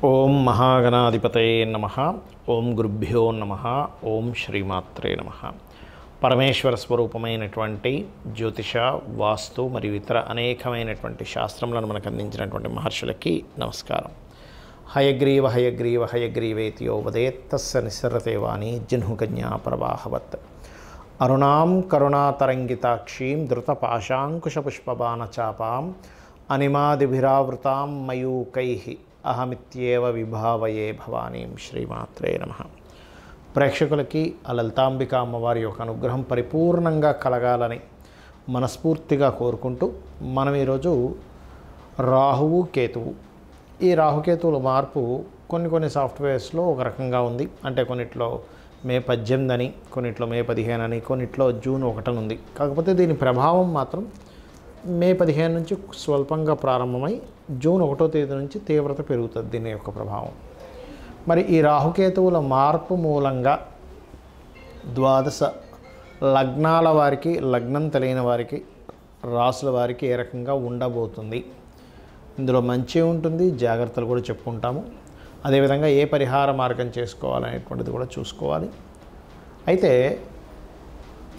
ఓం మహాగణాధిపతయే నమః. ఓం గురుభ్యో నమః. ఓం శ్రీమాత్రే నమః. పరమేశ్వర స్వరూపమైనటువంటి జ్యోతిష, వాస్తు మరియు ఇతర అనేకమైనటువంటి శాస్త్రములను మనకు అందించినటువంటి మహర్షులకి నమస్కారం. హయగ్రీవ హయగ్రీవ హయగ్రీవేతియో వదేత్తస్య నిస్సరతే వాణి జిహ్నుకన్యా ప్రవాహవత్. అరుణాం కరుణాతరంగితాక్షీం ధృతపాశాంకుశపుష్పబాణచాపాం అనిమాదిభిరావృతాం మయూకైః అహమిత్యేవ విభావయే భవానీం. శ్రీమాత్రే నమః. ప్రేక్షకులకి ఆ లలితాంబిక అమ్మవారి యొక్క అనుగ్రహం పరిపూర్ణంగా కలగాలని మనస్ఫూర్తిగా కోరుకుంటూ మనం ఈరోజు రాహువు కేతువు, ఈ రాహుకేతువుల మార్పు కొన్ని సాఫ్ట్వేర్స్లో ఒక రకంగా ఉంది. అంటే కొన్నిట్లో మే 18 అని, కొన్నిట్లో మే 15 అని, కొన్నిట్లో జూన్ 1 ఉంది. కాకపోతే దీని ప్రభావం మాత్రం మే 15 నుంచి స్వల్పంగా ప్రారంభమై జూన్ 1వ తేదీ నుంచి తీవ్రత పెరుగుతుంది దీని యొక్క ప్రభావం. మరి ఈ రాహుకేతువుల మార్పు మూలంగా ద్వాదశ లగ్నాల వారికి, లగ్నం తెలియని వారికి, రాసుల వారికి ఏ రకంగా ఉండబోతుంది, ఇందులో మంచి ఉంటుంది, జాగ్రత్తలు కూడా చెప్పుకుంటాము. అదేవిధంగా ఏ పరిహార మార్గం చేసుకోవాలనేటువంటిది కూడా చూసుకోవాలి. అయితే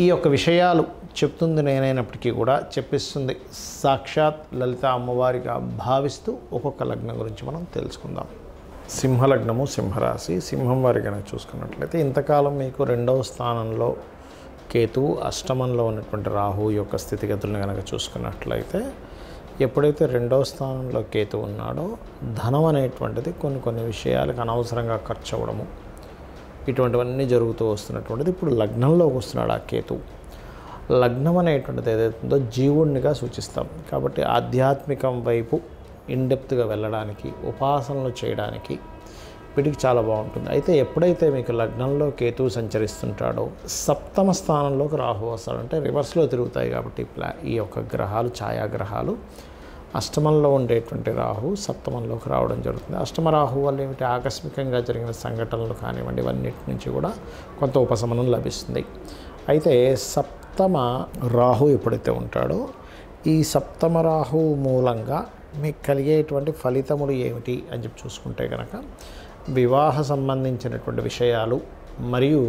ఈ యొక్క విషయాలు చెప్తుంది నేనైనప్పటికీ కూడా చెప్పిస్తుంది సాక్షాత్ లలిత అమ్మవారిగా భావిస్తూ ఒక్కొక్క లగ్నం గురించి మనం తెలుసుకుందాం. సింహలగ్నము, సింహరాశి. సింహం వారి కనుక చూసుకున్నట్లయితే ఇంతకాలం మీకు 2వ స్థానంలో కేతువు, అష్టమంలో ఉన్నటువంటి రాహు యొక్క స్థితిగతులను కనుక చూసుకున్నట్లయితే ఎప్పుడైతే 2వ స్థానంలో కేతువు ఉన్నాడో ధనం అనేటువంటిది కొన్ని విషయాలకు అనవసరంగా ఖర్చు అవ్వడము, ఇటువంటివన్నీ జరుగుతూ వస్తున్నటువంటిది. ఇప్పుడు లగ్నంలోకి వస్తున్నాడు ఆ కేతువు. లగ్నం అనేటువంటిది ఏదైతుందో జీవుణ్ణిగా సూచిస్తాం. కాబట్టి ఆధ్యాత్మికం వైపు ఇన్డెప్త్గా వెళ్ళడానికి, ఉపాసనలు చేయడానికి వీటికి చాలా బాగుంటుంది. అయితే ఎప్పుడైతే మీకు లగ్నంలో కేతువు సంచరిస్తుంటాడో సప్తమ స్థానంలోకి రాహు వస్తాడు. అంటే రివర్స్లో తిరుగుతాయి కాబట్టి ఈ యొక్క గ్రహాలు, ఛాయాగ్రహాలు అష్టమంలో ఉండేటువంటి రాహు సప్తమంలోకి రావడం జరుగుతుంది. అష్టమ రాహు వల్ల ఏమిటి, ఆకస్మికంగా జరిగిన సంఘటనలు కానివ్వండి, ఇవన్నిటి నుంచి కూడా కొంత ఉపశమనం లభిస్తుంది. అయితే సప్తమ రాహు ఎప్పుడైతే ఉంటాడో ఈ సప్తమ రాహు మూలంగా మీకు కలిగేటువంటి ఫలితములు ఏమిటి అని చెప్పి చూసుకుంటే కనుక వివాహ సంబంధించినటువంటి విషయాలు మరియు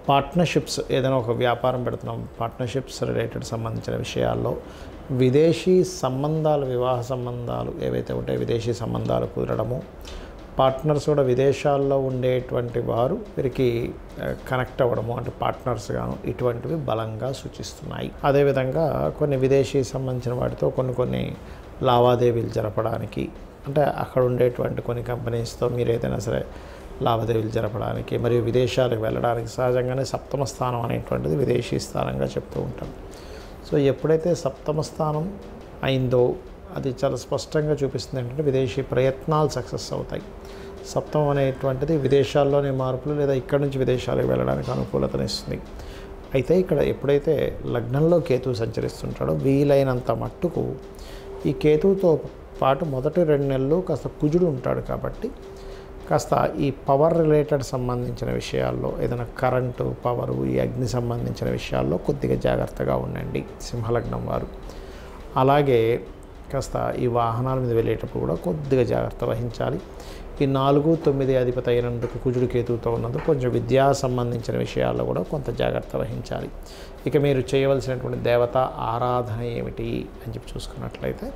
పార్ట్నర్షిప్స్, ఏదైనా ఒక వ్యాపారం పెడుతున్నాం, పార్ట్నర్షిప్స్ రిలేటెడ్ సంబంధించిన విషయాల్లో విదేశీ సంబంధాలు, వివాహ సంబంధాలు ఏవైతే ఉంటాయో విదేశీ సంబంధాలు కుదరడము, పార్ట్నర్స్ కూడా విదేశాల్లో ఉండేటువంటి వారు వీరికి కనెక్ట్ అవ్వడము, అంటే పార్ట్నర్స్గాను, ఇటువంటివి బలంగా సూచిస్తున్నాయి. అదేవిధంగా కొన్ని విదేశీ సంబంధించిన వాటితో కొన్ని లావాదేవీలు జరపడానికి, అంటే అక్కడ ఉండేటువంటి కొన్ని కంపెనీస్తో మీరు ఏదైనా సరే లావాదేవీలు జరపడానికి మరియు విదేశాలకు వెళ్ళడానికి సహజంగానే సప్తమ స్థానం అనేటువంటిది విదేశీ స్థానంగా చెప్తూ ఉంటాం. సో ఎప్పుడైతే సప్తమ స్థానం అయిందో అది చాలా స్పష్టంగా చూపిస్తుంది ఏంటంటే విదేశీ ప్రయత్నాలు సక్సెస్ అవుతాయి. సప్తమం అనేటువంటిది విదేశాల్లోనే మార్పులు లేదా ఇక్కడ నుంచి విదేశాలకు వెళ్ళడానికి అనుకూలతనిస్తుంది. అయితే ఇక్కడ ఎప్పుడైతే లగ్నంలో కేతువు సంచరిస్తుంటాడో వీలైనంత మట్టుకు ఈ కేతువుతో పాటు మొదటి 2 నెలలు కాస్త కుజుడు ఉంటాడు. కాబట్టి కాస్త ఈ పవర్ రిలేటెడ్ సంబంధించిన విషయాల్లో, ఏదైనా కరెంటు, పవరు, ఈ అగ్ని సంబంధించిన విషయాల్లో కొద్దిగా జాగ్రత్తగా ఉండండి సింహలగ్నం వారు. అలాగే కాస్త ఈ వాహనాల మీద వెళ్ళేటప్పుడు కూడా కొద్దిగా జాగ్రత్త వహించాలి. ఈ 4, 9 అధిపతి అయినందుకు కుజుడు కేతువుతో ఉన్నందుకు కొంచెం విద్యా సంబంధించిన విషయాల్లో కూడా కొంత జాగ్రత్త వహించాలి. ఇక మీరు చేయవలసినటువంటి దేవత ఆరాధన ఏమిటి అని చెప్పి చూసుకున్నట్లయితే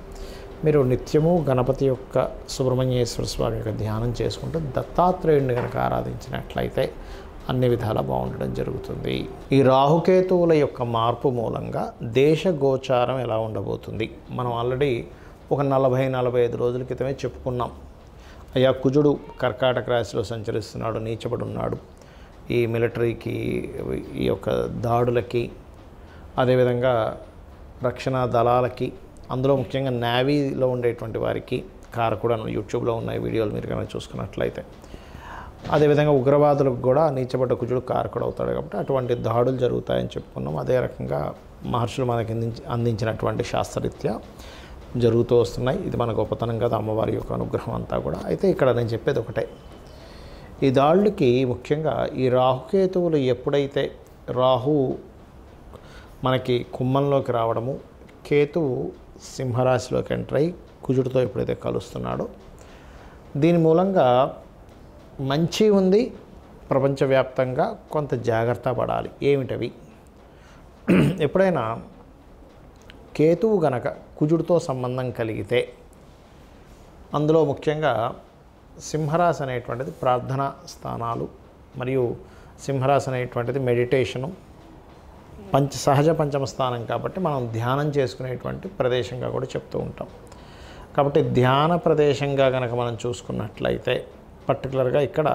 మీరు నిత్యము గణపతి యొక్క సుబ్రహ్మణ్యేశ్వర స్వామి యొక్క ధ్యానం చేసుకుంటూ దత్తాత్రేయుడిని కనుక ఆరాధించినట్లయితే అన్ని విధాలా బాగుండడం జరుగుతుంది. ఈ రాహుకేతువుల యొక్క మార్పు మూలంగా దేశ గోచారం ఎలా ఉండబోతుంది మనం ఆల్రెడీ ఒక 40-45 రోజుల క్రితమే చెప్పుకున్నాం. అయ్యా కుజుడు కర్కాటక రాశిలో సంచరిస్తున్నాడు, నీచబడి ఉన్నాడు. ఈ మిలిటరీకి, ఈ యొక్క దాడులకి, అదేవిధంగా రక్షణ దళాలకి, అందులో ముఖ్యంగా నేవీలో ఉండేటువంటి వారికి కారకుడు యూట్యూబ్లో ఉన్నాయి వీడియోలు మీరు కనుక చూసుకున్నట్లయితే. అదేవిధంగా ఉగ్రవాదులకు కూడా నీచబడ్డ కుజుడు కారకుడు అవుతాడు. కాబట్టి అటువంటి దాడులు జరుగుతాయని చెప్పుకున్నాం. అదే రకంగా మహర్షులు మనకి అందించినటువంటి శాస్త్రరీత్యా జరుగుతూ వస్తున్నాయి. ఇది మన గొప్పతనం కదా, అమ్మవారి యొక్క అనుగ్రహం అంతా కూడా. అయితే ఇక్కడ నేను చెప్పేది ఒకటే, ఈ దాడులకి ముఖ్యంగా ఈ రాహుకేతువులు ఎప్పుడైతే రాహు మనకి కుంభంలోకి రావడము, కేతువు సింహరాశిలోకి ఎంటర్ అయ్యి కుజుడితో ఎప్పుడైతే కలుస్తున్నాడో దీని మూలంగా మంచి ఉంది, ప్రపంచవ్యాప్తంగా కొంత జాగ్రత్త పడాలి. ఏమిటవి? ఎప్పుడైనా కేతువు గనక కుజుడితో సంబంధం కలిగితే అందులో ముఖ్యంగా సింహరాశి అనేటువంటిది ప్రార్థనా స్థానాలు, మరియు సింహరాశి అనేటువంటిది మెడిటేషను, సహజ పంచమ స్థానం కాబట్టి మనం ధ్యానం చేసుకునేటువంటి ప్రదేశంగా కూడా చెప్తూ ఉంటాం. కాబట్టి ధ్యాన ప్రదేశంగా కనుక మనం చూసుకున్నట్లయితే పర్టికులర్గా ఇక్కడ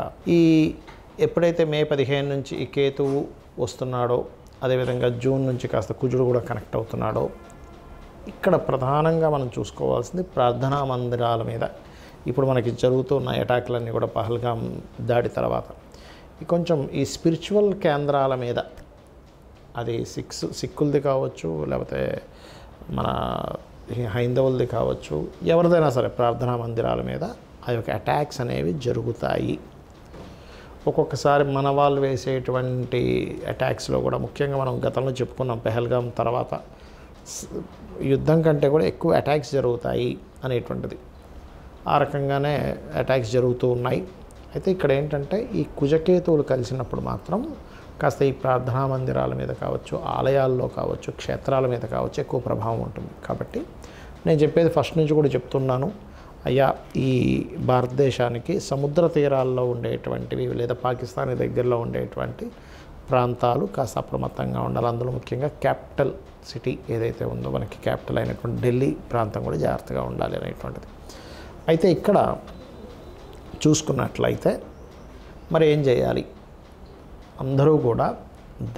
ఎప్పుడైతే మే 15 నుంచి ఈ కేతువు వస్తున్నాడో, అదేవిధంగా జూన్ నుంచి కాస్త కుజుడు కూడా కనెక్ట్ అవుతున్నాడో, ఇక్కడ ప్రధానంగా మనం చూసుకోవాల్సింది ప్రార్థనా మందిరాల మీద ఇప్పుడు మనకి జరుగుతున్న అటాక్లన్నీ కూడా పహల్గాం దాడి తర్వాత కొంచెం ఈ స్పిరిచువల్ కేంద్రాల మీద, అది సిక్కులది కావచ్చు, లేకపోతే మన హైందవులది కావచ్చు, ఎవరిదైనా సరే ప్రార్థనా మందిరాల మీద ఆ యొక్క అటాక్స్ అనేవి జరుగుతాయి. ఒక్కొక్కసారి మన వాళ్ళు వేసేటువంటి అటాక్స్లో కూడా ముఖ్యంగా మనం గతంలో చెప్పుకున్నాం, పహల్గాం తర్వాత యుద్ధం కంటే కూడా ఎక్కువ అటాక్స్ జరుగుతాయి అనేటువంటిది. ఆ రకంగానే అటాక్స్ జరుగుతూ ఉన్నాయి. అయితే ఇక్కడ ఏంటంటే ఈ కుజకేతువులు కలిసినప్పుడు మాత్రం కాస్త ఈ ప్రార్థనా మందిరాల మీద కావచ్చు, ఆలయాల్లో కావచ్చు, క్షేత్రాల మీద కావచ్చు ఎక్కువ ప్రభావం ఉంటుంది. కాబట్టి నేను చెప్పేది ఫస్ట్ నుంచి కూడా చెప్తున్నాను, అయ్యా ఈ భారతదేశానికి సముద్ర తీరాల్లో ఉండేటువంటివి లేదా పాకిస్తాన్ దగ్గరలో ఉండేటువంటి ప్రాంతాలు కాస్త అప్రమత్తంగా ఉండాలి. అందులో ముఖ్యంగా క్యాపిటల్ సిటీ ఏదైతే ఉందో మనకి క్యాపిటల్ అయినటువంటి ఢిల్లీ ప్రాంతం కూడా జాగ్రత్తగా ఉండాలి అనేటువంటిది. అయితే ఇక్కడ చూసుకున్నట్లయితే మరి ఏం చేయాలి? అందరూ కూడా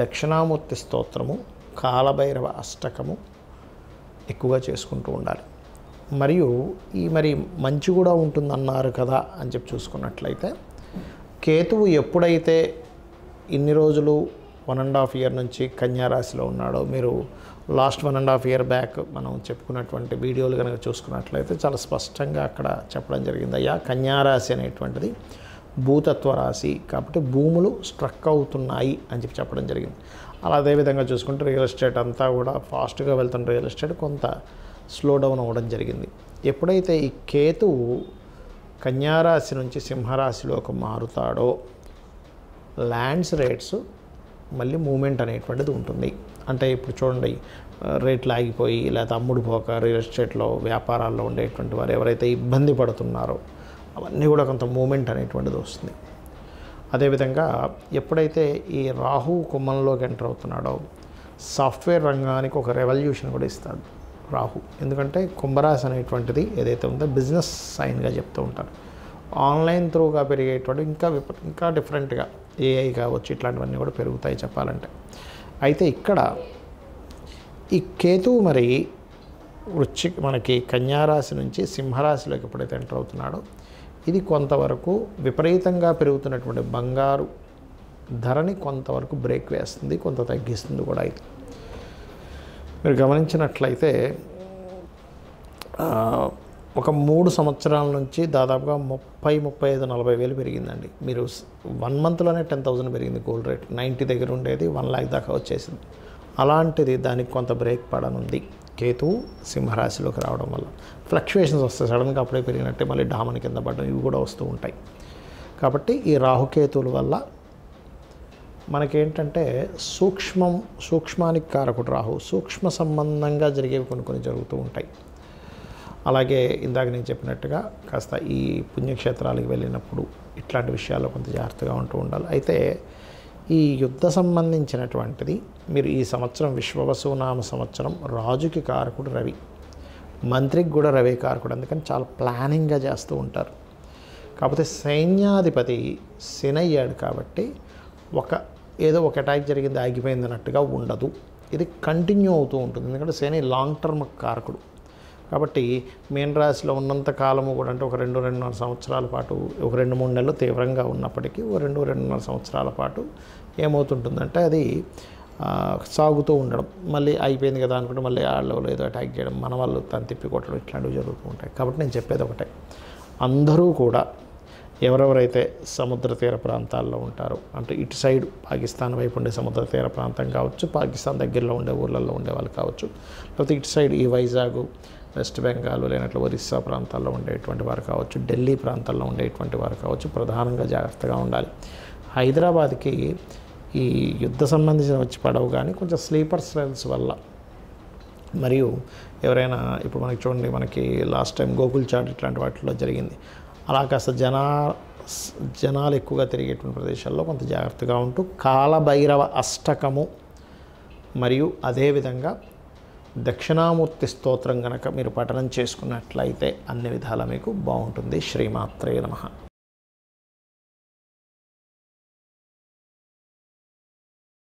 దక్షిణామూర్తి స్తోత్రము, కాలభైరవ అష్టకము ఎక్కువగా చేసుకుంటూ ఉండాలి. మరియు మరి మంచి కూడా ఉంటుందన్నారు కదా అని చెప్పి చూసుకున్నట్లయితే కేతువు ఎప్పుడైతే ఇన్ని రోజులు 1.5 year నుంచి కన్యా రాశిలో ఉన్నాడో, మీరు లాస్ట్ 1.5 year బ్యాక్ మనం చెప్పుకున్నటువంటి వీడియోలు కనుక చూసుకున్నట్లయితే చాలా స్పష్టంగా అక్కడ చెప్పడం జరిగింది, అయ్యా కన్యా రాశి అనేటువంటిది భూతత్వ రాశి కాబట్టి భూములు స్ట్రక్ అవుతున్నాయి అని చెప్పడం జరిగింది. అలా అదేవిధంగా చూసుకుంటే రియల్ ఎస్టేట్ అంతా కూడా ఫాస్ట్గా వెళ్తున్న రియల్ ఎస్టేట్ కొంత స్లో డౌన్ అవ్వడం జరిగింది. ఎప్పుడైతే ఈ కేతువు కన్యారాశి నుంచి సింహరాశిలోకి మారుతాడో ల్యాండ్స్ రేట్స్ మళ్ళీ మూమెంట్ అనేటువంటిది ఉంటుంది. అంటే ఇప్పుడు చూడండి, రేట్లు ఆగిపోయి లేదా అమ్ముడుపోక రియల్ ఎస్టేట్లో వ్యాపారాల్లో ఉండేటువంటి వారు ఎవరైతే ఇబ్బంది పడుతున్నారో అవన్నీ కూడా కొంత మూమెంట్ అనేటువంటిది వస్తుంది. అదేవిధంగా ఎప్పుడైతే ఈ రాహు కుంభంలోకి ఎంటర్ అవుతున్నాడో సాఫ్ట్వేర్ రంగానికి ఒక రెవల్యూషన్ కూడా ఇస్తాడు రాహు. ఎందుకంటే కుంభరాశి అనేటువంటిది ఏదైతే ఉందో బిజినెస్ సైన్గా చెప్తూ ఉంటారు. ఆన్లైన్ త్రూగా పెరిగేటువంటి ఇంకా డిఫరెంట్గా ఏఐ కావచ్చు, ఇట్లాంటివన్నీ కూడా పెరుగుతాయి చెప్పాలంటే. అయితే ఇక్కడ ఈ కేతువు మరి మనకి కన్యారాశి నుంచి సింహరాశిలోకి ఎప్పుడైతే ఎంటర్ అవుతున్నాడో ఇది కొంతవరకు విపరీతంగా పెరుగుతున్నటువంటి బంగారు ధరని కొంతవరకు బ్రేక్ వేస్తుంది, కొంత తగ్గిస్తుంది కూడా. అయితే మీరు గమనించినట్లయితే ఒక 3 సంవత్సరాల నుంచి దాదాపుగా 35-40 వేలు పెరిగిందండి. మీరు 1 monthలోనే 10,000 పెరిగింది గోల్డ్ రేట్. 90 దగ్గర ఉండేది 1 lakh దాకా వచ్చేసింది. అలాంటిది దానికి కొంత బ్రేక్ పడనుంది కేతువు సింహరాశిలోకి రావడం వల్ల. ఫ్లక్చువేషన్స్ వస్తాయి, సడన్గా అప్పుడే పెరిగినట్టే మళ్ళీ డామని కింద పడడం, ఇవి కూడా వస్తూ ఉంటాయి. కాబట్టి ఈ రాహుకేతువుల వల్ల మనకేంటంటే సూక్ష్మానికి కారకుడు రాహు, సూక్ష్మ సంబంధంగా జరిగేవి కొన్ని జరుగుతూ ఉంటాయి. అలాగే ఇందాక నేను చెప్పినట్టుగా కాస్త ఈ పుణ్యక్షేత్రాలకు వెళ్ళినప్పుడు ఇట్లాంటి విషయాల్లో కొంత జాగ్రత్తగా ఉంటూ ఉండాలి. అయితే ఈ యుద్ధ సంబంధించినటువంటిది మీరు ఈ సంవత్సరం విశ్వవసునామ సంవత్సరం రాజుకి కారకుడు రవి, మంత్రికి కూడా రవి కారకుడు, అందుకని చాలా ప్లానింగ్గా చేస్తూ ఉంటారు. కాకపోతే సైన్యాధిపతి శని అయ్యాడు కాబట్టి ఏదో ఒక అటాక్ జరిగింది ఆగిపోయింది అన్నట్టుగా ఉండదు, ఇది కంటిన్యూ అవుతూ ఉంటుంది. ఎందుకంటే శని లాంగ్ టర్మ్ కారకుడు కాబట్టి మీన రాశిలో ఉన్నంత కాలము కూడా, అంటే ఒక 2-2.5 సంవత్సరాల పాటు, ఒక 2-3 నెలలు తీవ్రంగా ఉన్నప్పటికీ ఒక 2-2.5 సంవత్సరాల పాటు ఏమవుతుంటుందంటే అది సాగుతూ ఉండడం, మళ్ళీ అయిపోయింది కదా అనుకుంటే మళ్ళీ వాళ్ళు ఏదో అటాక్ చేయడం, మన వాళ్ళు తను తిప్పి కొట్టడం, ఇట్లాంటివి జరుగుతూ ఉంటాయి. కాబట్టి నేను చెప్పేది ఒకటే, అందరూ కూడా ఎవరెవరైతే సముద్ర తీర ప్రాంతాల్లో ఉంటారో, అంటే ఇటు సైడ్ పాకిస్తాన్ వైపు ఉండే సముద్ర తీర ప్రాంతం కావచ్చు, పాకిస్తాన్ దగ్గరలో ఉండే ఊర్లలో ఉండే వాళ్ళు కావచ్చు, లేకపోతే ఇటు సైడ్ ఈ వైజాగ్ వెస్ట్ బెంగాల్ లేనట్లు ఒరిస్సా ప్రాంతాల్లో ఉండేటువంటి వారు కావచ్చు, ఢిల్లీ ప్రాంతాల్లో ఉండేటువంటి వారు కావచ్చు, ప్రధానంగా జాగ్రత్తగా ఉండాలి. హైదరాబాద్కి ఈ యుద్ధ సంబంధించిన వచ్చి పడవు, కానీ కొంచెం స్లీపర్ సెల్స్ వల్ల, మరియు ఎవరైనా ఇప్పుడు మనకి చూడండి, మనకి లాస్ట్ టైం గోకుల్ చాట్ ఇట్లాంటి వాటిల్లో జరిగింది. అలా కాస్త జనాలు ఎక్కువగా తిరిగేటువంటి ప్రదేశాల్లో కొంత జాగ్రత్తగా ఉంటూ కాలభైరవ అష్టకము మరియు అదేవిధంగా దక్షిణామూర్తి స్తోత్రం కనుక మీరు పఠనం చేసుకున్నట్లయితే అన్ని విధాలా మీకు బాగుంటుంది. శ్రీమాత్రే నమః.